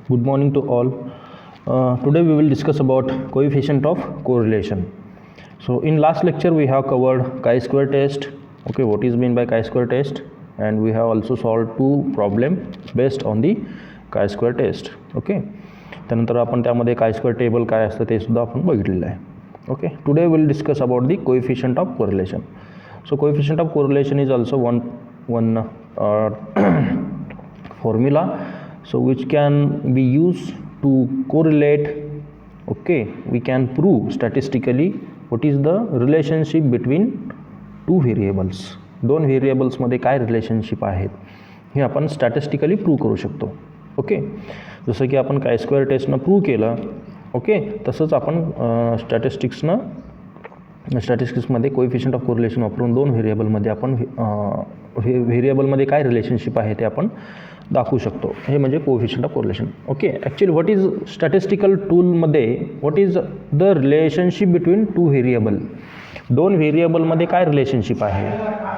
Good morning to all. Today we will discuss about coefficient of correlation. So in last lecture we have covered chi-square test. Okay, what is meant by chi-square test, and we have also solved two problem based on the chi-square test. Okay, त्यानंतर आपण त्यामध्ये chi-square table काय असतं ते सुद्धा आपण बघितलेलं आहे. Okay, today we will discuss about the coefficient of correlation. So coefficient of correlation is also one formula, so which can be used to correlate. Okay, we can prove statistically what is the relationship between two variables. दोन variables मध्ये काय relationship आहेत हे आपण statistically prove करू शकतो. Okay, जसं की आपण काय स्क्वेअर टेस्टनं प्रूव्ह केलं. ओके, तसंच आपण स्टॅटिस्टिक्समध्ये कोएफिशियंट ऑफ कोरिलेशन वापरून दोन व्हेरिएबलमध्ये आपण व्हेरिएबलमध्ये काय रिलेशनशिप आहे ते आपण दाखवू शकतो. हे म्हणजे coefficient of correlation. Okay, actually what is statistical टूलमध्ये what is the relationship between two variable. दोन व्हेरिएबलमध्ये काय रिलेशनशिप आहे.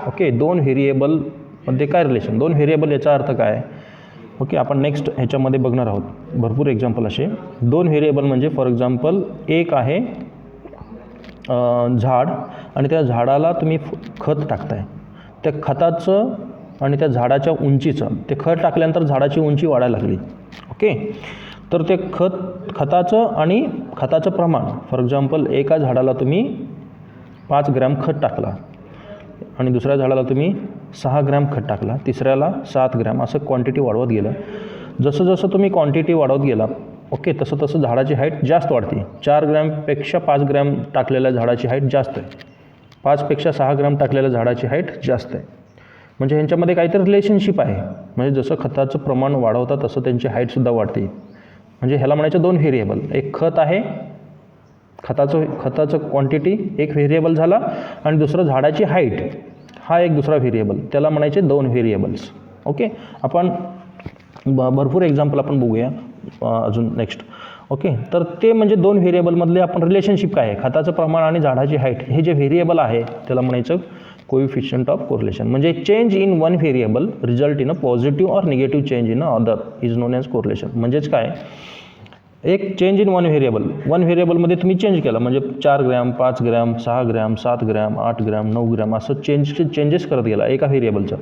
ओके, दोन व्हेरिएबलमध्ये काय रिलेशन, दोन व्हेरिएबल याचा अर्थ काय. ओके, आपण नेक्स्ट ह्याच्यामध्ये बघणार आहोत भरपूर एक्झाम्पल असे. दोन व्हेरिएबल म्हणजे फॉर एक्झाम्पल एक आहे झाड आणि त्या झाडाला तुम्ही खत टाकताय. त्या खताचं आणि त्या झाडाच्या उंचीचं, ते खत टाकल्यानंतर झाडाची उंची वाढायला लागली. ओके, तर ते खताचं आणि खताचं प्रमाण फॉर एक्झाम्पल एका झाडाला तुम्ही 5 ग्रॅम खत टाकला आणि दुसऱ्या झाडाला तुम्ही 6 ग्रॅम खत टाकला, तिसऱ्याला 7 ग्रॅम, असं क्वांटिटी वाढवत गेलं. जसं जसं तुम्ही क्वांटिटी वाढवत गेला ओके, तसं तसं झाडाची हाईट जास्त वाढते. 4 ग्रॅमपेक्षा 5 ग्रॅम टाकलेल्या झाडाची हाईट जास्त आहे, 5पेक्षा 6 ग्रॅम टाकलेल्या झाडाची हाईट जास्त आहे. म्हणजे ह्यांच्यामध्ये काहीतरी रिलेशनशिप आहे. म्हणजे जसं खताचं प्रमाण वाढवतं तसं त्यांची हाईटसुद्धा वाढते. म्हणजे ह्याला म्हणायचं दोन व्हेरिएबल. एक खत आहे, खताचं क्वांटिटी एक व्हेरिएबल झाला, आणि दुसरं झाडाची हाईट हा एक दुसरा व्हेरिएबल, त्याला म्हणायचे दोन व्हेरिएबल्स. ओके, आपण भरपूर एक्झाम्पल आपण बघूया अजून नेक्स्ट. ओके, तर ते म्हणजे दोन व्हेरिएबलमधले आपण रिलेशनशिप काय आहे, खताचं प्रमाण आणि झाडाची हाईट, हे जे व्हेरिएबल आहे त्याला म्हणायचं कोएफिशियंट ऑफ कोरिलेशन. म्हणजे change in one variable result in a positive or negative change in a other is non as correlation. म्हणजेच काय, एक चेंज इन वन व्हेरिएबलमध्ये तुम्ही चेंज केला म्हणजे 4 gram 5 gram 6 gram 7 gram 8 gram 9 gram असं changes करत गेला एका व्हेरिएबलचं.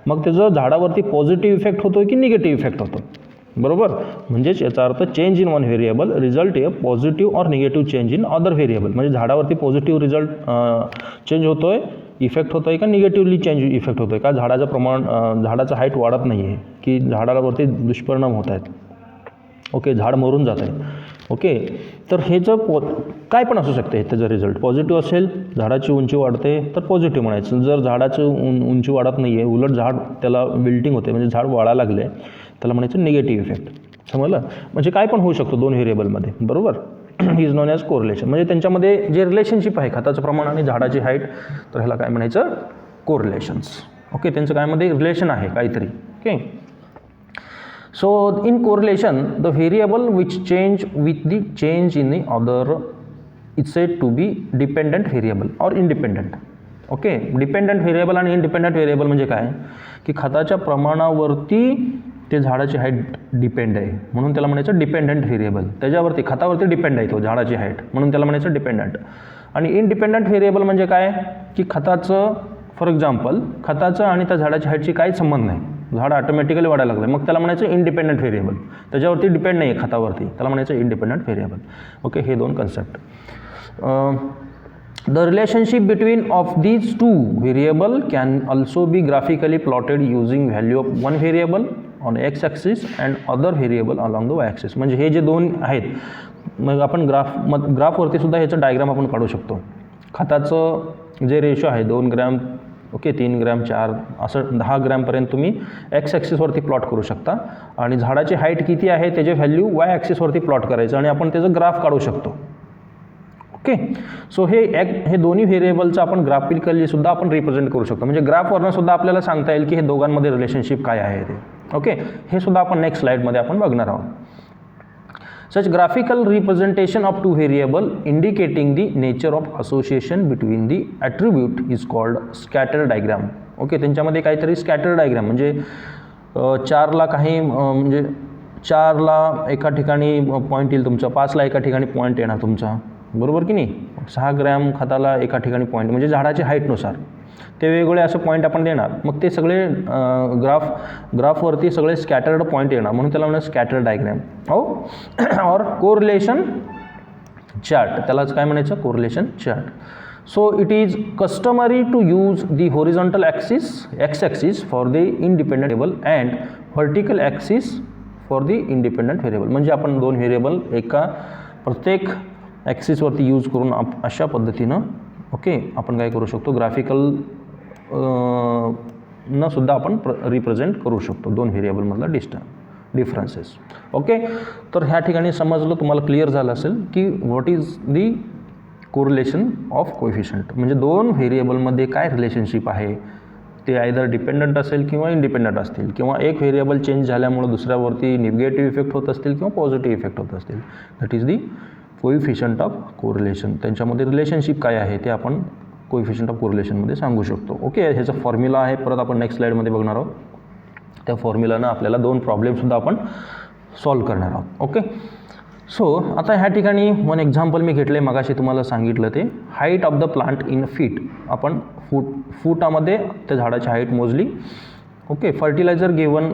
मग त्याचं झाडावरती पॉझिटिव्ह इफेक्ट होतो की निगेटिव्ह इफेक्ट होतो, बरोबर. म्हणजेच याचा अर्थ change in one variable result A positive or negative change in other variable. म्हणजे झाडावरती पॉझिटिव्ह रिझल्ट चेंज होतो आहे, इफेक्ट होतो आहे का निगेटिव्हली चेंज इफेक्ट होतो आहे का, झाडाचं प्रमाण झाडाचं हाईट वाढत नाही आहे की झाडावरती दुष्परिणाम होत आहेत. ओके, झाड मरून जात आहे. ओके, तर हे जर काय पण असू शकते त्याचं रिझल्ट पॉझिटिव्ह असेल, झाडाची उंची वाढते तर पॉझिटिव्ह म्हणायचं. जर झाडाचं उंची वाढत नाही आहे, उलट झाड त्याला विल्टिंग होते म्हणजे झाड वाढायला लागले, त्याला म्हणायचं निगेटिव्ह इफेक्ट. समजलं. म्हणजे काय पण होऊ शकतो दोन व्हेरिएबलमध्ये, बरोबर. Is non as correlation. म्हणजे त्यांच्यामध्ये जे रिलेशनशिप आहे खताचं प्रमाण आणि झाडाची हाईट, तर ह्याला काय म्हणायचं कोरिलेशन्स. ओके, त्यांचं कायमध्ये रिलेशन आहे काहीतरी. Okay, so in correlation the variable which change with the change in the other is said to be dependent variable or independent. Okay, dependent variable आणि इंडिपेंडंट व्हेरिएबल म्हणजे काय की खताच्या प्रमाणावरती ते झाडाची हाईट डिपेंड आहे म्हणून त्याला म्हणायचं डिपेंडंट व्हेरिएबल. त्याच्यावरती खतावरती डिपेंड आहे तो झाडाची हाईट म्हणून त्याला म्हणायचं डिपेंडंट. आणि इंडिपेंडंट व्हेरिएबल म्हणजे काय की खताचं फॉर एक्झाम्पल खताचं आणि त्या झाडाची हाईटची काहीच संबंध नाही, झाड ऑटोमॅटिकली वाढायला लागलं, मग त्याला म्हणायचं इंडिपेंडंट व्हेरिएबल. त्याच्यावरती डिपेंड नाही आहे खतावरती, त्याला म्हणायचं इंडिपेंडंट व्हेरिएबल. ओके, हे दोन concept. The relationship between of these two variable can also be graphically plotted using value of one variable on x axis and other variable along the Y axis. म्हणजे हे जे दोन आहेत, मग आपण ग्राफवरती सुद्धा ह्याचं डायग्राम आपण काढू शकतो. खताचं जे रेशो आहे 2 ग्रॅम ओके 3 ग्रॅम 4 असं 10 ग्रॅमपर्यंत तुम्ही एक्स ॲक्सिसवरती प्लॉट करू शकता, आणि झाडाची हाईट किती आहे त्याचे व्हॅल्यू वाय ॲक्सिसवरती प्लॉट करायचं आणि आपण त्याचं ग्राफ काढू शकतो. ओके, सो हे दोन्ही व्हेरिएबलचं आपण ग्राफिकली सुद्धा आपण रिप्रेझेंट करू शकतो. म्हणजे ग्राफवरनं सुद्धा आपल्याला सांगता येईल की हे दोघांमध्ये रिलेशनशिप काय आहे ते. ओके, हे सुद्धा आपण नेक्स्ट स्लाईडमध्ये आपण बघणार आहोत. Such graphical representation of two variable indicating the nature of association between the attribute is called scatter diagram. Okay, त्यांच्यामध्ये काहीतरी स्कॅटर डायग्राम म्हणजे 4ला काही म्हणजे 4ला एका ठिकाणी पॉईंट येईल तुमचा, 5ला एका ठिकाणी पॉईंट येणार तुमचा, बरोबर की नाही. 6 ग्रॅम खताला एका ठिकाणी पॉईंट, म्हणजे झाडाच्या हाईटनुसार ते वेगवेगळे असं पॉईंट आपण देणार. मग ते सगळे ग्राफवरती सगळे स्कॅटर्ड पॉईंट येणार, म्हणून त्याला म्हणतात स्कॅटर्ड डायग्रॅम. हो और कोरिलेशन चार्ट, त्यालाच काय म्हणायचं, correlation chart. So it is customary to use the horizontal axis X axis for the independent variable and vertical axis for the independent variable. म्हणजे आपण दोन व्हेरिएबल एका प्रत्येक ॲक्सिसवरती यूज करून अशा पद्धतीनं ओके आपण काय करू शकतो, ग्राफिकल न सुद्धा आपण रिप्रेझेंट करू शकतो दोन व्हेरिएबलमधला डिफरन्सेस. ओके, तर ह्या ठिकाणी समजलं तुम्हाला, क्लिअर झालं असेल की what is the correlation of coefficient, म्हणजे दोन व्हेरिएबलमध्ये काय रिलेशनशिप आहे, ते आयदर डिपेंडंट असेल किंवा इंडिपेंडंट असतील, किंवा एक व्हेरिएबल चेंज झाल्यामुळे दुसऱ्यावरती निगेटिव्ह इफेक्ट होत असतील किंवा पॉझिटिव्ह इफेक्ट होत असतील. That is the coefficient of correlation. त्यांच्यामध्ये रिलेशनशिप काय आहे ते आपण कोएफिशियंट ऑफ कोरिलेशनमध्ये सांगू शकतो. ओके, ह्याचा फॉर्म्युला आहे, परत आपण नेक्स्ट स्लाईडमध्ये बघणार आहोत. त्या फॉर्म्युलानं आपल्याला दोन प्रॉब्लेमसुद्धा आपण सॉल्व्ह करणार आहोत. ओके, सो आता ह्या ठिकाणी वन एक्झाम्पल मी घेतलं आहे, मगाशी तुम्हाला सांगितलं ते height of the plant in feet. आपण फुटामध्ये त्या झाडाची हाईट मोजली. Okay, fertiliser given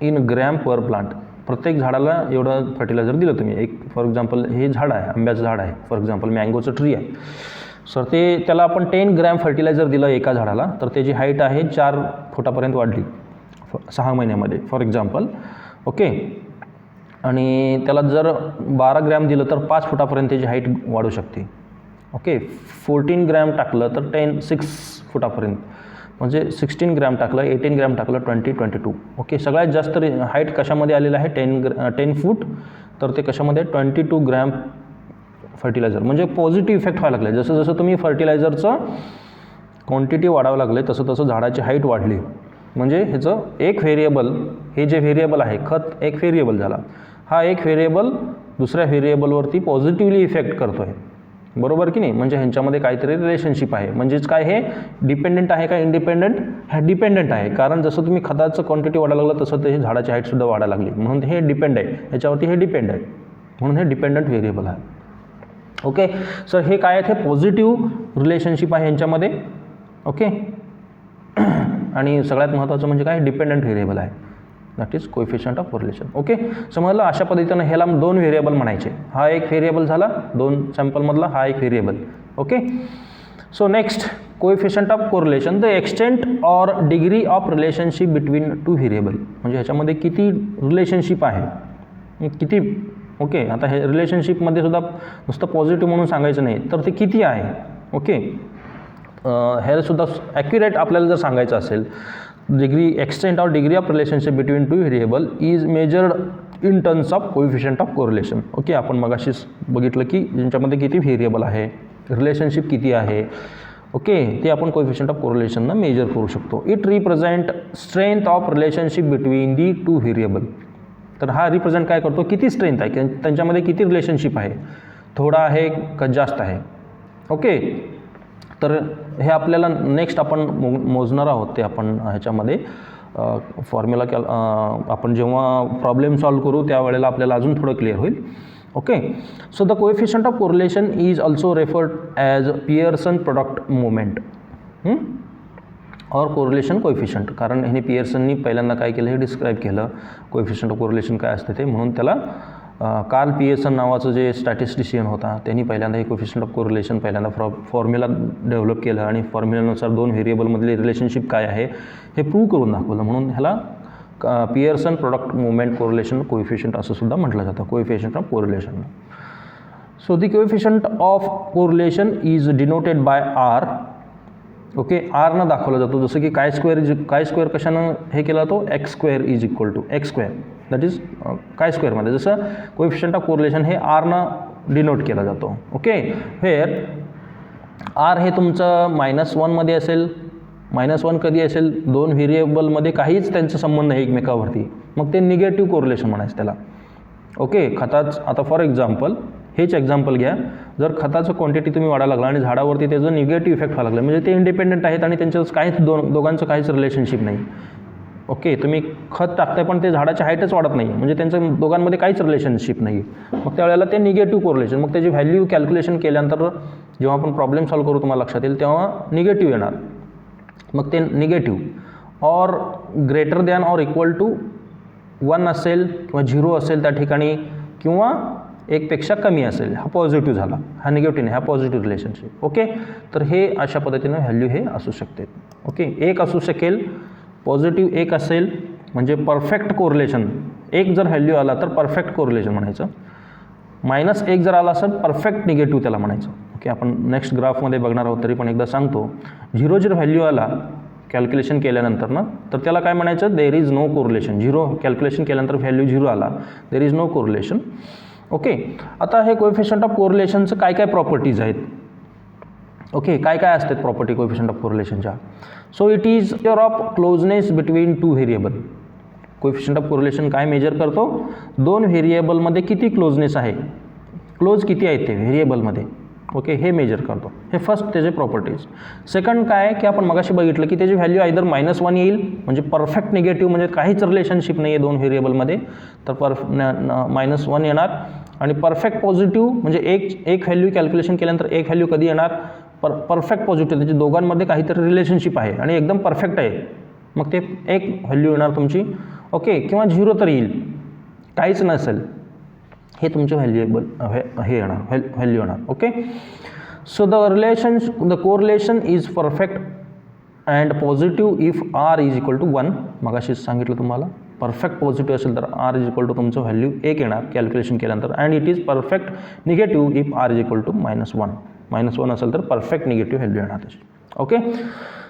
in gram per plant, प्रत्येक झाडाला एवढं फर्टिलायझर दिलं तुम्ही. एक फॉर एक्झाम्पल हे झाड आहे, आंब्याचं झाड आहे, फॉर एक्झाम्पल मँगोचं ट्री आहे. सर त्याला आपण 10 ग्रॅम फर्टिलायझर दिलं एका झाडाला, तर त्याची हाईट आहे 4 फुटापर्यंत वाढली 6 महिन्यामध्ये फॉर एक्झाम्पल. ओके, आणि त्याला जर 12 ग्रॅम दिलं तर 5 फुटापर्यंत त्याची हाईट वाढू शकते. ओके, 14 ग्रॅम टाकलं तर 6 फुटापर्यंत, म्हणजे 16 ग्रॅम टाकलं, 18 ग्रॅम टाकलं, 22. ओके, सगळ्यात जास्त हाईट कशामध्ये आलेलं आहे 10 फूट, तर ते कशामध्ये 22 ग्रॅम फर्टिलायझर. म्हणजे पॉझिटिव्ह इफेक्ट व्हायला लागले. जसं जसं तुम्ही फर्टिलायझरचं क्वांटिटी वाढावं लागले तसं तसं झाडाची हाईट वाढली. म्हणजे ह्याचं एक व्हेरिएबल, हे जे व्हेरिएबल आहे खत एक व्हेरिएबल झाला, हा एक व्हेरिएबल दुसऱ्या व्हेरिएबलवरती पॉझिटिव्हली इफेक्ट करतो आहे, बरोबर की नाही. म्हणजे ह्यांच्यामध्ये काहीतरी रिलेशनशिप आहे. म्हणजेच काय, हे डिपेंडंट आहे का इंडिपेंडंट, हा डिपेंडंट आहे. कारण जसं तुम्ही खताचं क्वांटिटी वाढायला लागलं तसं ते झाडाची हाईटसुद्धा वाढायला लागली, म्हणून हे डिपेंड आहे, ह्याच्यावरती हे डिपेंड आहे, म्हणून हे डिपेंडंट व्हेरिएबल आहे. ओके, सर हे काय आहे, हे पॉझिटिव्ह रिलेशनशिप आहे यांच्यामध्ये. ओके, आणि सगळ्यात महत्त्वाचं म्हणजे काय, डिपेंडंट व्हेरिएबल आहे, that is coefficient of correlation. Okay, समजलं. अशा पद्धतीनं ह्याला दोन व्हेरिएबल म्हणायचे. हा एक व्हेरिएबल झाला दोन सॅम्पलमधला, हा एक variable. Okay, so next coefficient of correlation, the extent or degree of relationship between two variable. म्हणजे ह्याच्यामध्ये किती रिलेशनशिप आहे, किती. ओके, आता हे रिलेशनशिपमध्ये सुद्धा नुसतं पॉझिटिव्ह म्हणून सांगायचं नाही, तर ते किती आहे. ओके, हे सुद्धा ॲक्युरेट आपल्याला जर सांगायचं असेल, degree extent or degree of relationship between two variable is measured in terms of coefficient of correlation. Okay, आपण मगाशीच बघितलं की यांच्यामध्ये किती व्हेरिएबल आहे, रिलेशनशिप किती आहे. ओके, ते आपण कोएफिशियंट ऑफ कोरिलेशननं मेजर करू शकतो. It represent strength of relationship between the two variable. तर हा रिप्रेझेंट काय करतो, किती स्ट्रेंथ आहे, त्यांच्यामध्ये किती रिलेशनशिप आहे, थोडा आहे का जास्त आहे. ओके, तर हे आपल्याला नेक्स्ट आपण मोजणार आहोत. ते आपण ह्याच्यामध्ये फॉर्म्युला आपण जेव्हा प्रॉब्लेम सॉल्व्ह करू त्यावेळेला आपल्याला अजून थोडं क्लिअर होईल. Okay, so the coefficient of correlation is also referred as Pearson product moment और कोरिलेशन कोएफिशियंट. कारण ह्याने पियर्सननी पहिल्यांदा काय केलं, हे डिस्क्राईब केलं कोएफिशियंट ऑफ कोरिलेशन काय असते ते, म्हणून त्याला कार्ल पियर्सन नावाचं जे स्टॅटिस्टिशियन होता त्यांनी पहिल्यांदा हे कोएफिशियंट ऑफ कोरिलेशन पहिल्यांदा फॉर्म्युला डेव्हलप केलं आणि फॉर्म्युल्यानुसार दोन व्हेरिएबलमधले रिलेशनशिप काय आहे हे प्रूव्ह करून दाखवलं. म्हणून ह्याला Pearson product moment correlation coefficient असं सुद्धा म्हटलं जातं, coefficient of correlation. So the coefficient of correlation is denoted by r. Okay, आरनं दाखवला जातो. जसं की काय स्क्वेअर कशानं हे केला जातो, X square is equal to X square, that is काय स्क्वेअरमध्ये. जसं कोएफिशियंट ऑफ कोरिलेशन हे आरनं डिनोट केला जातो. ओके, हेअर आर हे तुमचं -1मध्ये असेल. -1 कधी असेल, दोन व्हेरिएबलमध्ये काहीच त्यांचा संबंध आहे एकमेकावरती, मग ते निगेटिव्ह कोरिलेशन म्हणायचं त्याला. ओके, खताच आता फॉर एक्झाम्पल हेच एक्झाम्पल घ्या, जर खताचं क्वांटिटी तुम्ही वाढायला लागला आणि झाडावरती त्याचं निगेटिव्ह इफेक्ट व्हायला लागलं, म्हणजे ते इंडिपेंडंट आहेत आणि त्यांचं काहीच दोघांचं काहीच रिलेशनशिप नाही. ओके, तुम्ही खत टाकताय पण ते झाडाची हाईटच वाढत नाही, म्हणजे त्यांचं दोघांमध्ये काहीच रिलेशनशिप नाही. मग त्यावेळेला ते निगेटिव्ह कोरिलेशन, मग त्याची व्हॅल्यू कॅल्क्युलेशन केल्यानंतर जेव्हा आपण प्रॉब्लेम सॉल्व्ह करू तुम्हाला लक्षात येईल तेव्हा निगेटिव्ह येणार. मग ते negative or greater than or equal to 1 असेल किंवा 0 असेल त्या ठिकाणी, किंवा 1पेक्षा कमी असेल, हा पॉझिटिव्ह झाला. हा निगेटिव्ह नाही, हा पॉझिटिव्ह रिलेशनशिप. ओके, तर हे अशा पद्धतीनं व्हॅल्यू हे असू शकते. ओके, 1 असू शकेल, पॉझिटिव्ह 1 असेल म्हणजे परफेक्ट कोरिलेशन. 1 जर व्हॅल्यू आला तर परफेक्ट कोरिलेशन म्हणायचं. -1 जर आला असेल परफेक्ट निगेटिव्ह त्याला म्हणायचं. ओके, आपण नेक्स्ट ग्राफमध्ये बघणार आहोत, तरी पण एकदा सांगतो. 0 जर व्हॅल्यू आला कॅल्क्युलेशन केल्यानंतर ना, तर त्याला काय म्हणायचं, there is no correlation. 0 calculation केल्यानंतर व्हॅल्यू 0 आला, there is no correlation. Okay, आता हे कोएफिशियंट ऑफ कोरिलेशनचं काय काय प्रॉपर्टीज आहेत. ओके, काय काय असतात प्रॉपर्टी कोएफिशियंट ऑफ कोरिलेशनच्या. So it is measure of closeness between 2 variable. Coefficient of correlation काय मेजर करतो, 2 व्हेरिएबलमध्ये किती क्लोजनेस आहे, क्लोज किती आहेत ते व्हेरिएबलमध्ये. ओके, हे मेजर करतो. हे फर्स्ट त्याचे प्रॉपर्टीज. सेकंड काय की आपण मगाशी बघितलं की त्याची व्हॅल्यू आयदर -1 येईल म्हणजे परफेक्ट निगेटिव्ह, म्हणजे काहीच रिलेशनशिप नाही आहे 2 व्हेरिएबलमध्ये, तर -1 येणार. आणि परफेक्ट पॉझिटिव्ह म्हणजे एक व्हॅल्यू कॅल्क्युलेशन केल्यानंतर एक व्हॅल्यू कधी येणार, परफेक्ट पॉझिटिव्ह, त्याची दोघांमध्ये काहीतरी रिलेशनशिप आहे आणि एकदम परफेक्ट आहे, मग ते एक व्हॅल्यू येणार तुमची. ओके, किंवा 0 तर येईल, काहीच नसेल, हे तुमचे व्हॅल्युएबल हे येणार, व्हॅल्यू येणार. Okay, so the correlation is perfect and positive if R is equal to 1. मगाशीच सांगितलं तुम्हाला, परफेक्ट पॉझिटिव्ह असेल तर R इज इक्वल टू तुमचं व्हॅल्यू 1 येणार कॅल्क्युलेशन केल्यानंतर. And it is perfect negative if R is equal to -1. -1 असेल तर परफेक्ट निगेटिव्ह व्हॅल्यू येणार त्याची. Okay,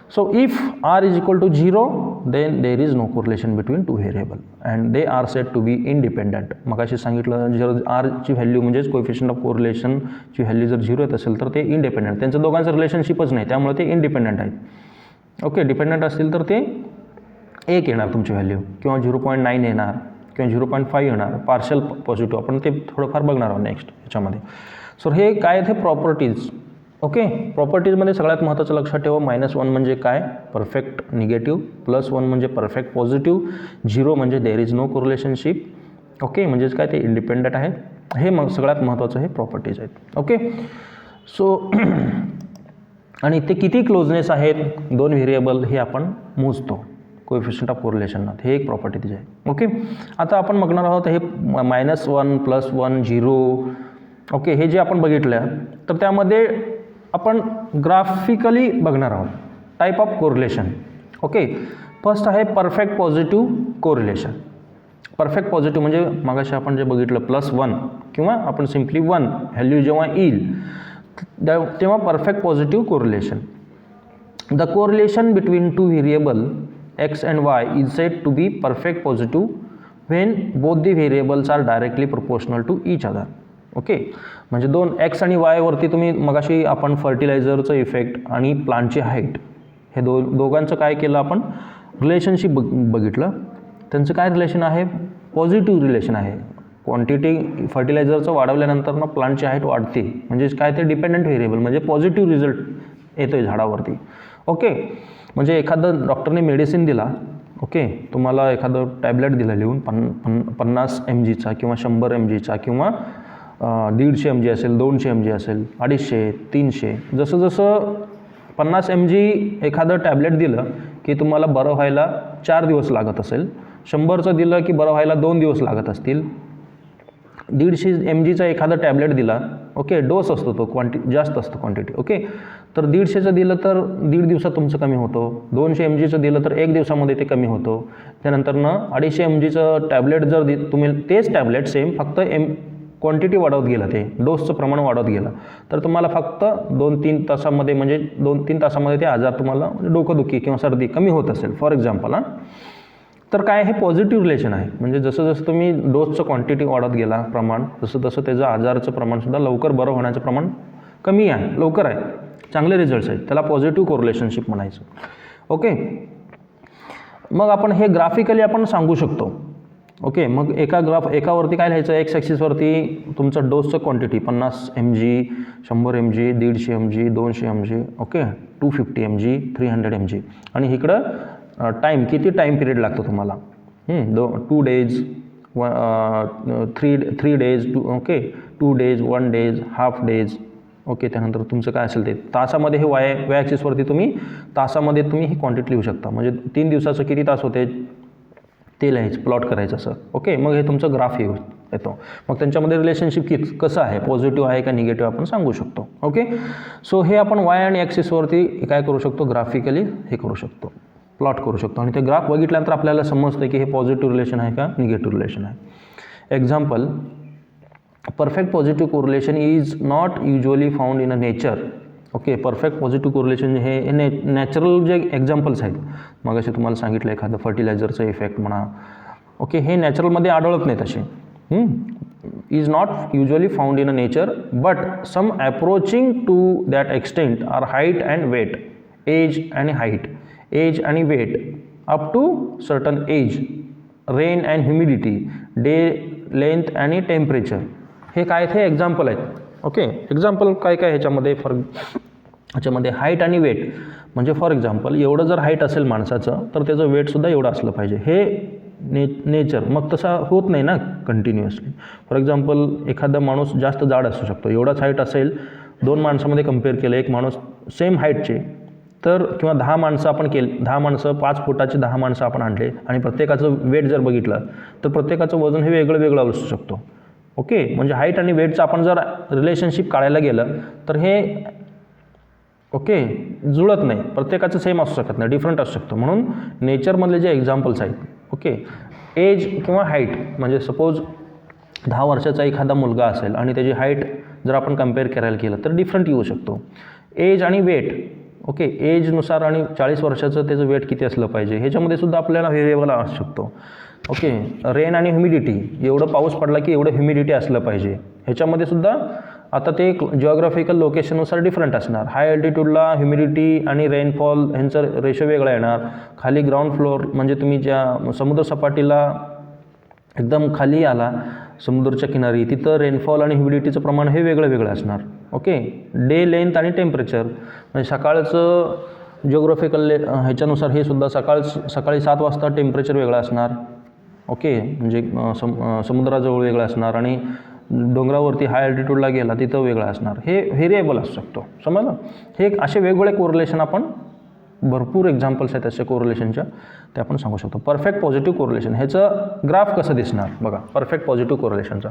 so if R is equal to 0 then there is no correlation between 2 variable and they are said to be independent. मगाशी सांगितलं, जर Rची value म्हणजेच coefficient of कोरिलेशनची व्हॅल्यू जर 0 येत असेल तर ते इंडिपेंडंट, त्यांचं दोघांचं रिलेशनशिपच नाही, त्यामुळे ते इंडिपेंडंट आहेत. ओके, डिपेंडंट असतील तर ते 1 येणार तुमची व्हॅल्यू, किंवा 0.9 येणार, किंवा 0.5 येणार, पार्शल पॉझिटिव्ह. आपण ते थोडंफार बघणार आहोत नेक्स्ट ह्याच्यामध्ये. सो हे काय ते प्रॉपर्टीज. ओके, प्रॉपर्टीजमध्ये सगळ्यात महत्त्वाचं लक्षात ठेवा, -1 म्हणजे काय, परफेक्ट निगेटिव्ह, +1 म्हणजे परफेक्ट पॉझिटिव्ह, 0 म्हणजे देर इज नो कोरिलेशनशिप. ओके, म्हणजेच काय ते इंडिपेंडंट आहे. हे मग सगळ्यात महत्त्वाचं हे प्रॉपर्टीज आहेत. ओके, सो आणि ते किती क्लोजनेस आहेत 2 व्हेरिएबल हे आपण मोजतो कोएफिशियंट ऑफ कोरिलेशनला, हे एक प्रॉपर्टी तिची आहे. ओके, आता आपण बघणार आहोत हे -1, +1, 0. ओके, हे जे आपण बघितलं तर त्यामध्ये आपण ग्राफिकली बघणार आहोत type of correlation. Okay, first आहे perfect positive correlation. Perfect positive म्हणजे मगाशी आपण जे बघितलं +1 किंवा आपण सिम्पली 1 व्हॅल्यू जेव्हा येईल तेव्हा perfect positive correlation. The correlation between 2 variable x and y is said to be perfect positive when both the variables are directly proportional to each other. Okay, म्हणजे 2 x आणि y वरती तुम्ही मगाशी आपण फर्टिलायझरचं effect आणि प्लांटची हाईट हे दोघांचं काय केलं आपण, रिलेशनशिप बघितलं. त्यांचं काय रिलेशन आहे, पॉझिटिव्ह रिलेशन आहे. क्वांटिटी फर्टिलायझरचं वाढवल्यानंतर ना प्लांटची हाईट वाढते, म्हणजेच काय ते डिपेंडंट व्हेरिएबल म्हणजे पॉझिटिव्ह रिझल्ट येतो आहे झाडावरती. ओके, म्हणजे एखादं डॉक्टरने मेडिसिन दिला, ओके, तुम्हाला एखादं टॅबलेट दिलं लिहून 50 mgचा किंवा 100 mgचा किंवा 150 mg असेल, 200 mg असेल, 250, 300, जसं जसं 50 mg एखादं टॅबलेट दिलं की तुम्हाला बरं व्हायला 4 दिवस लागत असेल, 100चं दिलं की बरं व्हायला 2 दिवस लागत असतील, 150 mgचा एखादा टॅबलेट दिला, ओके, डोस असतो तो, जास्त असतो क्वांटिटी. ओके, तर 150चं दिलं तर 1.5 दिवसात तुमचं कमी होतो, 200 mgचं दिलं तर 1 दिवसामध्ये ते कमी होतो. त्यानंतर 250 mgचं टॅबलेट जर तुम्ही तेच टॅबलेट सेम फक्त क्वांटिटी वाढवत गेलं, ते डोसचं प्रमाण वाढवत गेलं, तर तुम्हाला फक्त 2-3 तासामध्ये म्हणजे 2-3 तासामध्ये ते आजार तुम्हाला डोकंदुखी किंवा सर्दी कमी होत असेल फॉर एक्झाम्पल. तर काय हे पॉझिटिव्ह रिलेशन आहे, म्हणजे जसं जसं तुम्ही डोसचं क्वांटिटी वाढत गेला प्रमाण, तसं तसं त्याचं आजाराचं प्रमाणसुद्धा लवकर बरं होण्याचं प्रमाण कमी आहे, लवकर आहे, चांगले रिझल्ट्स आहेत, त्याला पॉझिटिव्ह कोरिलेशनशिप म्हणायचं. ओके, मग आपण हे ग्राफिकली आपण सांगू शकतो. ओके, मग एकावरती काय लिहायचं, एक्स ॲक्सिसवरती तुमचं डोसचं quantity 50 mg, 100 mg, 150 mg, 200 mg, okay, 250 mg, 300 mg, आणि इकडं टाईम किती टाईम पिरियड लागतो तुम्हाला 2 days 3 days okay 2 days 1 days half days okay. त्यानंतर तुमचं काय असेल ते तासामध्ये हे वाय ॲक्सिसवरती तुम्ही तासामध्ये तुम्ही ही क्वांटिटी लिहू शकता. म्हणजे 3 दिवसाचं किती तास होते ते लिहायचं प्लॉट करायचं असं ओके. मग हे तुमचं ग्राफ येतो. मग त्यांच्यामध्ये रिलेशनशिप कसं आहे पॉझिटिव्ह आहे का निगेटिव्ह आपण सांगू शकतो ओके. सो हे आपण वाय आणि ॲक्सिसवरती काय करू शकतो ग्राफिकली हे करू शकतो प्लॉट करू शकतो. आणि ते ग्राफ बघितल्यानंतर आपल्याला समजतं की हे पॉझिटिव्ह रिलेशन आहे का निगेटिव्ह रिलेशन आहे. Example perfect positive correlation is not usually found in a nature okay. Perfect positive correlation हे नॅचरल जे एक्झाम्पल्स आहेत मग असे तुम्हाला सांगितलं एखादं फर्टिलायझरचं इफेक्ट म्हणा ओके हे नॅचरलमध्ये आढळत नाही तसे is not usually found in a nature but some approaching to that extent are height and weight age आणि हाईट एज आणि weight up to certain age rain and humidity day length आणि temperature. हे काय ते example आहेत okay. Example काय काय ह्याच्यामध्ये हाईट आणि वेट म्हणजे फॉर एक्झाम्पल एवढं जर हाईट असेल माणसाचं तर त्याचं वेटसुद्धा एवढं असलं पाहिजे. हे नेचर मग तसा होत नाही ना कंटिन्युअसली. फॉर एक्झाम्पल एखादा माणूस जास्त जाड असू शकतो एवढाच हाईट असेल 2 माणसामध्ये कम्पेअर केलं एक माणूस सेम हाईटचे तर किंवा 10 माणसं आपण 10 माणसं 5 फुटाचे 10 माणसं आपण आणले आणि प्रत्येकाचं वेट जर बघितलं तर प्रत्येकाचं वजन हे वेगळं वेगळं असू शकतो ओके. म्हणजे हाईट आणि वेटचं आपण जर रिलेशनशिप काढायला गेलं तर हे ओके जुळत नाही प्रत्येकाचं सेम असू शकत नाही डिफरंट असू शकतं. म्हणून नेचरमधले जे एक्झाम्पल्स आहेत ओके एज किंवा हाईट म्हणजे सपोज 10 वर्षाचा एखादा मुलगा असेल आणि त्याची हाईट जर आपण कम्पेअर करायला केलं तर डिफरंट येऊ शकतो. एज आणि वेट ओके एजनुसार आणि 40 वर्षाचं त्याचं वेट किती असलं पाहिजे ह्याच्यामध्ये सुद्धा आपल्याला व्हेरिएबल असू शकतो ओके. रेन आणि ह्युमिडिटी एवढं पाऊस पडला की एवढं ह्युमिडिटी असलं पाहिजे ह्याच्यामध्ये सुद्धा आता ते जिओग्राफिकल लोकेशननुसार डिफरंट असणार. हाय अल्टिट्यूडला ह्युमिडिटी आणि रेनफॉल ह्यांचं रेशो वेगळा येणार. खाली ग्राउंड फ्लोअर म्हणजे तुम्ही ज्या समुद्रसपाटीला एकदम खाली आला समुद्राच्या किनारी तिथं रेनफॉल आणि ह्युमिडिटीचं प्रमाण हे वेगळं वेगळं असणार ओके. डे लेंथ आणि टेम्परेचर म्हणजे सकाळचं जिओग्राफिकल ह्याच्यानुसार हे सुद्धा सकाळी 7 वाजता टेम्परेचर वेगळं असणार ओके. म्हणजे समुद्राजवळ वेगळं असणार आणि डोंगरावरती हाय अल्टिट्यूडला गेला तिथं वेगळं असणार. हे व्हेरिएबल असू शकतो समजलं. हे असे वेगवेगळे कोरिलेशन आपण भरपूर एक्झाम्पल्स आहेत असे कोरिलेशनच्या ते आपण सांगू शकतो. परफेक्ट पॉझिटिव्ह कोरिलेशन ह्याचं ग्राफ कसं दिसणार बघा. परफेक्ट पॉझिटिव्ह कोरिलेशनचं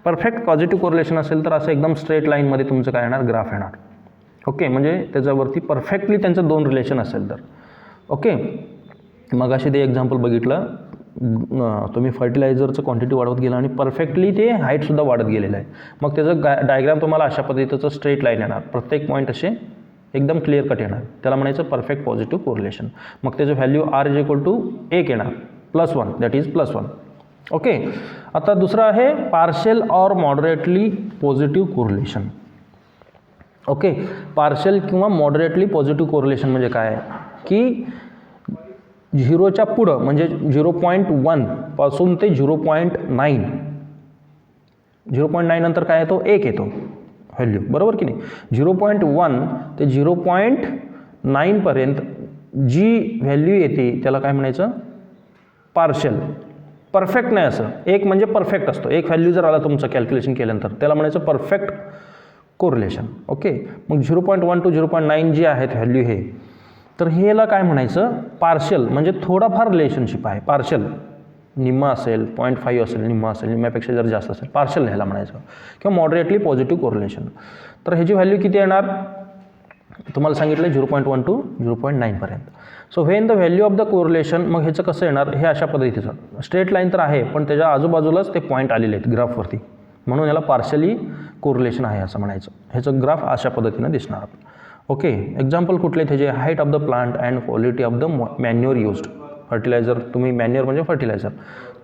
परफेक्ट पॉझिटिव्ह कोरिलेशन असेल तर असं एकदम स्ट्रेट लाईनमध्ये तुमचं काय येणार ग्राफ येणार ओके. म्हणजे त्याच्यावरती परफेक्टली त्यांचं 2 रिलेशन असेल तर ओके. मग असे ते एक्झाम्पल बघितलं तुम्ही फर्टिलायझरचं क्वांटिटी वाढवत गेला आणि परफेक्टली ते हाईटसुद्धा वाढत गेलेलं आहे. मग त्याचं डायग्राम तुम्हाला अशा पद्धतीचं स्ट्रेट लाईन येणार प्रत्येक पॉईंट असे एकदम क्लिअर कट येणार त्याला म्हणायचं परफेक्ट पॉझिटिव्ह कोरिलेशन. मग त्याचं value R is equal to 1 येणार +1 दॅट इज +1 ओके. आता दुसरं आहे partial or moderately positive correlation okay. Partial किंवा मॉडरेटली पॉझिटिव्ह कोरिलेशन म्हणजे काय की 0च्या पुढं म्हणजे 0.1 पासून ते 0.9 0.9 नंतर काय येतो 1 येतो व्हॅल्यू बरोबर की नाही. 0.1 ते 0.9 पर्यंत जी व्हॅल्यू येते त्याला काय म्हणायचं पार्शियल. परफेक्ट नाही असं 1 म्हणजे परफेक्ट असतो. 1 व्हॅल्यू जर आला तुमचं कॅल्क्युलेशन केल्यानंतर त्याला म्हणायचं परफेक्ट कोरिलेशन ओके. मग 0.1 to 0.9 जी आहेत व्हॅल्यू हे तर ह्याला काय म्हणायचं पार्शियल म्हणजे थोडाफार रिलेशनशिप आहे. पार्शियल निम्मा असेल 0.5 असेल निम्मा असेल निम्म्यापेक्षा जर जास्त असेल पार्शियल ह्याला म्हणायचं किंवा मॉडरेटली पॉझिटिव्ह कोरिलेशन. तर ह्याची व्हॅल्यू किती येणार तुम्हाला सांगितलं 0.1 to 0.9 पर्यंत. So when the value of the correlation मग ह्याचं कसं येणार हे अशा पद्धतीचं स्ट्रेट लाईन तर आहे पण त्याच्या आजूबाजूलाच ते पॉईंट आलेले आहेत ग्राफवरती म्हणून याला पार्शियली कोरिलेशन आहे असं म्हणायचं. ह्याचं ग्राफ अशा पद्धतीनं दिसणार ओके. एक्झाम्पल कुठले त्याचे height of the plant and quality of the manure used. Fertiliser तुम्ही मॅन्युअर म्हणजे फर्टिलायझर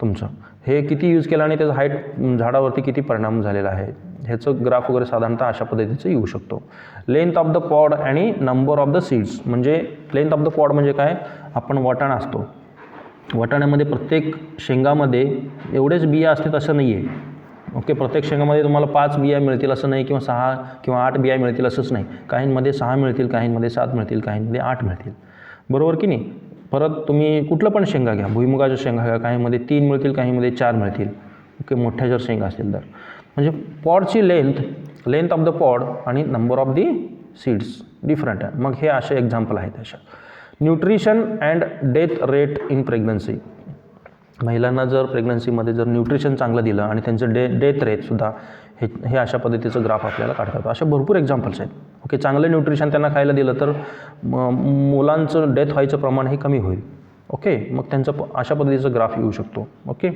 तुमचं हे किती यूज केलं आणि त्याचं हाईट झाडावरती किती परिणाम झालेला आहे ह्याचं ग्राफ वगैरे साधारणतः अशा पद्धतीचं येऊ शकतो. लेंथ ऑफ द पॉड आणि नंबर ऑफ द सीड्स म्हणजे लेंथ ऑफ द पॉड म्हणजे काय आपण वाटाणा असतो वाटाण्यामध्ये प्रत्येक शेंगामध्ये एवढेच बिया असतात असं नाही आहे ओके. प्रत्येक शेंगामध्ये तुम्हाला 5 बिया मिळतील असं नाही किंवा 6 किंवा 8 बिया मिळतील असंच नाही. काहींमध्ये 6 मिळतील काहींमध्ये 7 मिळतील काहींमध्ये 8 मिळतील बरोबर की नाही. परत तुम्ही कुठलं पण शेंगा घ्या, भुईमुगाच्या शेंगा घ्या, काहीमध्ये 3 मिळतील, काहीमध्ये 4 मिळतील. ओके, मोठ्या जर शेंगा असतील तर म्हणजे पॉडची लेंथ ऑफ द पॉड आणि number of the seeds different आहे. मग हे असे एक्झाम्पल आहेत अशा. Nutrition and death rate in pregnancy. महिलांना जर प्रेग्नन्सीमध्ये जर न्यूट्रिशन चांगलं दिलं आणि त्यांचं डेथ रेटसुद्धा हे अशा पद्धतीचं ग्राफ आपल्याला काढता येतो. असे भरपूर एक्झाम्पल्स आहेत. ओके, चांगलं न्यूट्रिशन त्यांना खायला दिलं तर मुलांचं डेथ व्हायचं प्रमाण हे कमी होईल. ओके, मग त्यांचं अशा पद्धतीचं ग्राफ येऊ शकतो. ओके,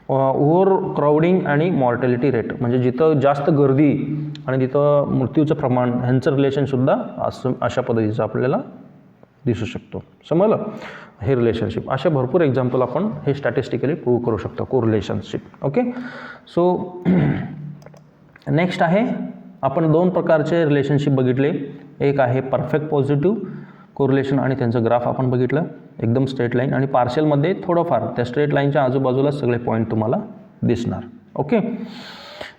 ओव्हर क्राउडिंग आणि मॉर्टॅलिटी रेट म्हणजे जिथं जास्त गर्दी आणि तिथं मृत्यूचं प्रमाण ह्यांचं रिलेशनसुद्धा अशा पद्धतीचं आपल्याला दिसू शकतो. समजलं हे रिलेशनशिप. असे भरपूर एक्झाम्पल आपण हे स्टॅटिस्टिकली प्रूव्ह करू शकतो कोरिलेशनशिप. ओके, सो नेक्स्ट आहे आपण 2 प्रकारचे रिलेशनशिप बघितले. एक आहे परफेक्ट पॉझिटिव्ह कोरिलेशन आणि त्यांचं ग्राफ आपण बघितलं एकदम स्ट्रेट लाईन, आणि पार्शियलमध्ये थोडंफार त्या स्ट्रेट लाईनच्या आजूबाजूला सगळे पॉईंट तुम्हाला दिसणार. ओके,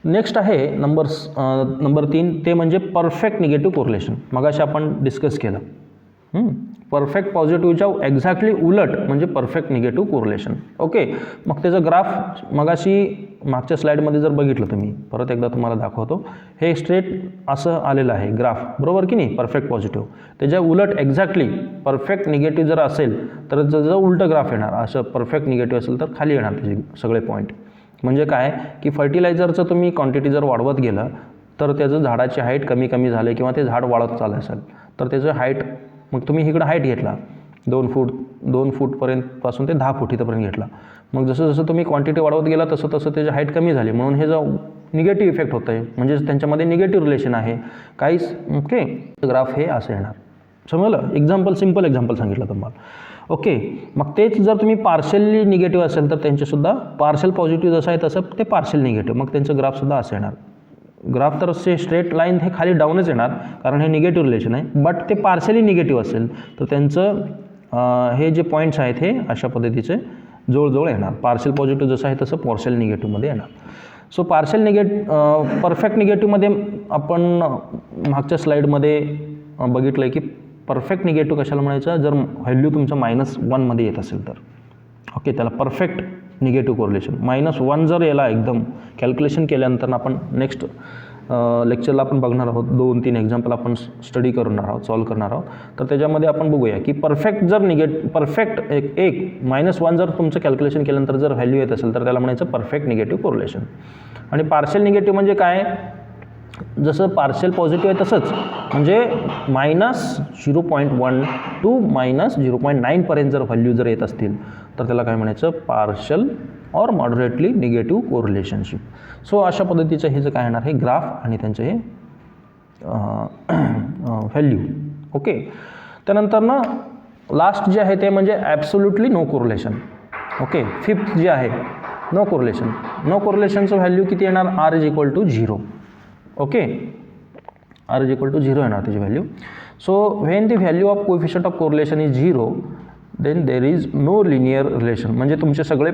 नेक्स्ट आहे नंबर 3 ते म्हणजे परफेक्ट निगेटिव्ह कोरिलेशन. मगाशी आपण डिस्कस केलं. परफेक्ट पॉझिटिव्हच्या एक्झॅक्टली उलट म्हणजे परफेक्ट निगेटिव्ह कोरिलेशन. ओके, मग त्याचं ग्राफ मगाशी मागच्या स्लाईडमध्ये जर बघितलं तुम्ही, परत एकदा तुम्हाला दाखवतो. हे स्ट्रेट असं आलेलं आहे ग्राफ, बरोबर की नाही, परफेक्ट पॉझिटिव्ह. त्याच्या उलट एक्झॅक्टली परफेक्ट निगेटिव्ह जर असेल तर त्याचं उलटं ग्राफ येणार. असं परफेक्ट निगेटिव्ह असेल तर खाली येणार त्याचे सगळे पॉईंट. म्हणजे काय की फर्टिलायझरचं तुम्ही क्वांटिटी जर वाढवत गेलं तर त्याचं झाडाची हाईट कमी कमी झाले किंवा ते झाड वाढत चाललं असेल तर त्याचं हाईट, मग तुम्ही इकडं हाईट घेतला 2 फूटपर्यंत पासून ते 10 फूट इथंपर्यंत घेतला. मग जसं जसं तुम्ही क्वांटिटी वाढवत गेला तसं तसं त्याची हाईट कमी झाली, म्हणून हे जो निगेटिव्ह इफेक्ट होतं आहे म्हणजे त्यांच्यामध्ये निगेटिव्ह रिलेशन आहे काहीच. ओके, ग्राफ हे असं येणार. समजलं, सिम्पल एक्झाम्पल सांगितलं तुम्हाला. ओके, मग तेच जर तुम्ही पार्शियली निगेटिव्ह असेल तर त्यांचेसुद्धा पार्शियल पॉझिटिव्ह जसं आहे तसं ते पार्शियल निगेटिव्ह, मग त्यांचं ग्राफसुद्धा असं येणार. ग्राफ तर स्ट्रेट लाईन हे खाली डाऊनच येणार कारण हे निगेटिव्ह रिलेशन आहे. बट ते पार्शियली निगेटिव्ह असेल तर त्यांचं हे जे पॉईंट्स आहेत हे अशा पद्धतीचे जवळजवळ येणार. पार्शियल पॉझिटिव्ह जसं आहे तसं पार्शियल निगेटिव्हमध्ये येणार. सो परफेक्ट निगेटिव्हमध्ये आपण मागच्या स्लाईडमध्ये बघितलं आहे की परफेक्ट निगेटिव्ह कशाला म्हणायचं, जर व्हॅल्यू तुमचं -1 येत असेल तर. ओके, त्याला परफेक्ट निगेटिव्ह कोरिलेशन. -1 जर याला एकदम कॅल्क्युलेशन केल्यानंतर आपण नेक्स्ट लेक्चरला आपण बघणार आहोत. 2-3 एक्झाम्पल आपण स्टडी करणार आहोत, सॉल्व करणार आहोत. तर त्याच्यामध्ये आपण बघूया की परफेक्ट -1 जर तुमचं कॅल्क्युलेशन केल्यानंतर जर व्हॅल्यू येत असेल तर त्याला म्हणायचं परफेक्ट निगेटिव्ह कोरिलेशन. आणि पार्शियल निगेटिव्ह म्हणजे काय, जसं पार्शियल पॉझिटिव्ह आहे तसंच म्हणजे -0.1 टू -0.9 पर्यंत जर व्हॅल्यू जर येत असतील तर त्याला काय म्हणायचं, partial or moderately negative correlationship. So अशा पद्धतीचं हे जे काय येणार हे ग्राफ आणि त्यांचे हे व्हॅल्यू. ओके, त्यानंतर ना लास्ट जे आहे ते म्हणजे absolutely no correlation. Okay, 5th जे आहे नो कोरिलेशन. नो कोरिलेशनचं व्हॅल्यू किती येणार, R=0. ओके, R=0 येणार त्याची value. So when the value of coefficient of correlation is 0 then there is no linear relation. म्हणजे तुमचे सगळे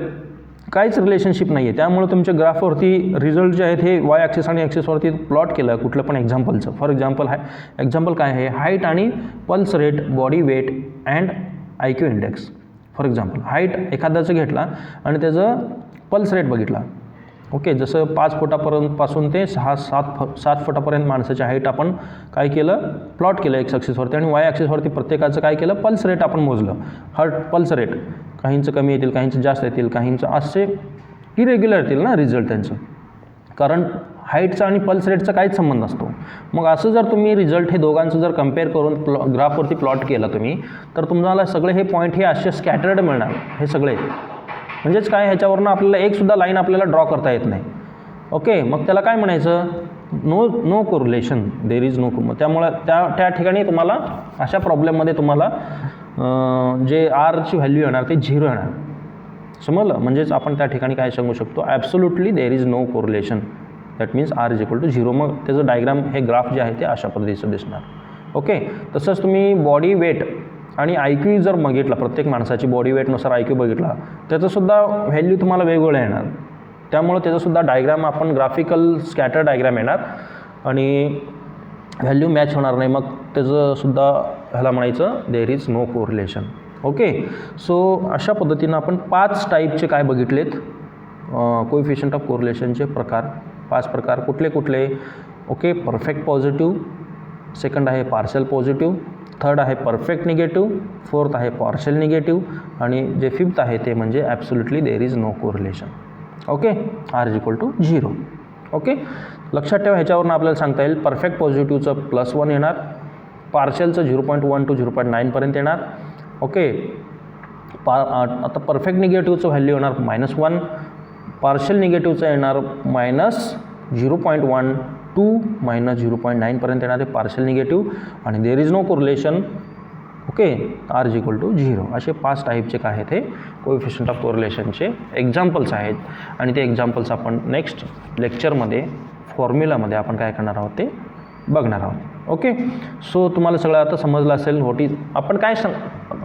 काहीच रिलेशनशिप नाही आहे. त्यामुळे तुमच्या ग्राफवरती रिझल्ट जे आहेत हे वाय ॲक्सिस आणि ॲक्सिसवरती प्लॉट केलं कुठलं पण एक्झाम्पलचं. फॉर एक्झाम्पल काय आहे, हाईट आणि pulse rate, body weight and IQ index. For example height एखाद्याचं घेतला आणि त्याचं पल्स रेट बघितला. ओके, जसं 5 फुटापासून ते 7 फुटापर्यंत माणसाची हाईट आपण काय केलं, प्लॉट केलं एक्स ॲक्सिसवरती, आणि वाय ॲक्सिसवरती प्रत्येकाचं काय केलं, पल्स रेट आपण मोजलं. पल्स रेट काहींचं कमी येतील, काहींचं जास्त येतील, काहींचं असे इरेग्युलर येतील ना रिझल्ट त्यांचं, कारण हाईटचा आणि पल्स रेटचा काहीच संबंध नसतो. मग असं जर तुम्ही रिझल्ट हे दोघांचं जर कम्पेअर करून ग्राफवरती प्लॉट केलं तुम्ही तर तुम्हाला सगळे हे पॉईंट हे असे स्कॅटर्ड मिळणार हे सगळे. म्हणजेच काय, ह्याच्यावरनं आपल्याला एकसुद्धा लाईन आपल्याला ड्रॉ करता येत नाही. ओके, मग त्याला काय म्हणायचं, no correlation, there is no. त्यामुळं त्या ठिकाणी तुम्हाला अशा प्रॉब्लेममध्ये तुम्हाला जे आरची व्हॅल्यू येणार ते 0 येणार. समजलं, म्हणजेच आपण त्या ठिकाणी काय सांगू शकतो, absolutely there is no correlation, that means R=0. मग त्याचं डायग्राम हे ग्राफ जे आहे ते अशा पद्धतीचं दिसणार. ओके, तसंच तुम्ही बॉडी वेट आणि IQ जर बघितला, प्रत्येक माणसाची बॉडी वेटनुसार IQ बघितला, त्याचंसुद्धा व्हॅल्यू तुम्हाला वेगवेगळं येणार. त्यामुळं त्याचंसुद्धा डायग्राम आपण ग्राफिकल स्कॅटर डायग्राम येणार आणि व्हॅल्यू मॅच होणार नाही. मग त्याचंसुद्धा ह्याला म्हणायचं there is no correlation. Okay. So अशा पद्धतीनं आपण 5 टाईपचे काय बघितलेत कोएफिशियंट ऑफ कोरिलेशनचे प्रकार. 5 प्रकार कुठले कुठले? ओके, परफेक्ट पॉझिटिव्ह, सेकंड आहे पार्शल पॉझिटिव्ह, थर्ड आहे परफेक्ट निगेटिव्ह, फोर्थ आहे पार्शल निगेटिव्ह आणि जे फिफ्थ आहे ते म्हणजे absolutely there is no correlation. Okay, R is equal to 0. Okay, लक्षात ठेवा, ह्याच्यावरून आपल्याला सांगता येईल परफेक्ट पॉझिटिव्हचं +1 येणार, पार्शलचं 0.1 to 0.9पर्यंत येणार. ओके, आता परफेक्ट निगेटिव्हचं व्हॅल्यू येणार -1, पार्शल निगेटिव्हचं येणार -0.1 to -0.9पर्यंत येणार आहे पार्शल निगेटिव्ह आणि there is no correlation. Okay, R is equal to 0. असे 5 टाईपचे काय आहेत हे कोएफिशियंट ऑफ कोरिलेशनचे एक्झाम्पल्स आहेत आणि ते एक्झाम्पल्स आपण नेक्स्ट लेक्चरमध्ये फॉर्म्युलामध्ये आपण काय करणार आहोत ते बघणार आहोत. ओके, सो तुम्हाला सगळं आता समजलं असेल. आपण काय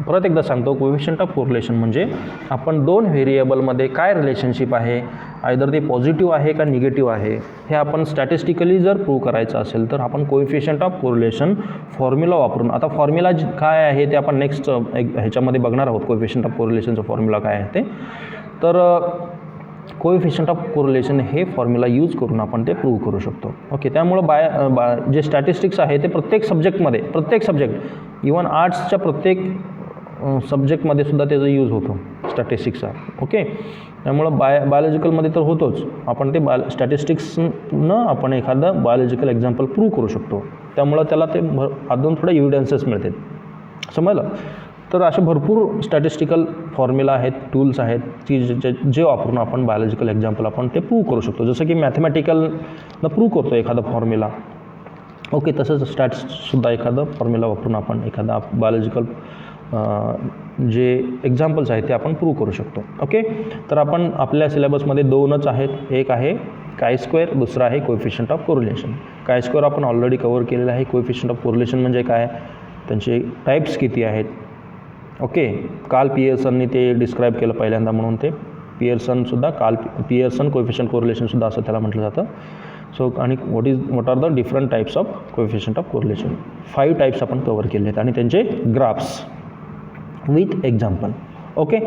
परत एकदा सांगतो, कोएफिशियंट ऑफ कोरिलेशन म्हणजे आपण 2 व्हेरिएबलमध्ये काय रिलेशनशिप आहे, आयदर ते पॉझिटिव्ह आहे का निगेटिव्ह आहे, हे आपण स्टॅटिस्टिकली जर प्रूव्ह करायचं असेल तर आपण कोएफिशियंट ऑफ कोरिलेशन फॉर्म्युला वापरून, आता फॉर्म्युला काय आहे ते आपण नेक्स्ट ह्याच्यामध्ये बघणार आहोत. कोएफिशियंट ऑफ कोरिलेशनचं फॉर्म्युला काय आहे ते, तर कोएफिशियंट ऑफ कोरिलेशन हे फॉर्म्युला यूज करून आपण ते प्रूव्ह करू शकतो. ओके, त्यामुळं जे स्टॅटिस्टिक्स आहे ते प्रत्येक सब्जेक्ट इवन आर्ट्सच्या प्रत्येक सब्जेक्टमध्ये सुद्धा त्याचा यूज होतो स्टॅटिस्टिक्सचा. ओके, त्यामुळं बायोलॉजिकलमध्ये तर होतोच, आपण ते स्टॅटिस्टिक्सनं आपण एखादं बायोलॉजिकल एक्झाम्पल प्रूव्ह करू शकतो. त्यामुळं त्याला ते अजून थोडे एव्हिडन्सेस मिळतात. समजलं? तर असे भरपूर स्टॅटिस्टिकल फॉर्म्युला आहेत, टूल्स आहेत की जे वापरून आपण बायोलॉजिकल एक्झाम्पल आपण ते प्रूव्ह करू शकतो. जसं की मॅथमॅटिकलनं प्रूव्ह करतो एखादा फॉर्म्युला. ओके, तसंच स्टॅट्ससुद्धा एखादं फॉर्म्युला वापरून आपण एखादा बायोलॉजिकल जे एक्झाम्पल्स आहेत ते आपण प्रूव्ह करू शकतो. ओके, तर आपण आपल्या सिलेबसमध्ये 2च आहेत. एक आहे chi², दुसरा आहे कोएफिशियंट ऑफ कोरिलेशन. chi² आपण ऑलरेडी कव्हर केलेलं आहे. कोएफिशियंट ऑफ कोरिलेशन म्हणजे काय, त्यांचे टाईप्स किती आहेत. ओके, कार्ल पियर्सननी ते डिस्क्राईब केलं पहिल्यांदा, म्हणून ते पियर्सन कोएफिशियंट कोरिलेशनसुद्धा असं त्याला म्हटलं जातं. सो आणि what are the different types of coefficient of correlation. 5 types आपण कव्हर केले आहेत आणि त्यांचे graphs with example. Okay,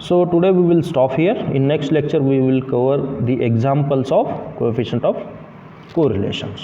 so today we will stop here. In next lecture we will cover the examples of coefficient of correlations.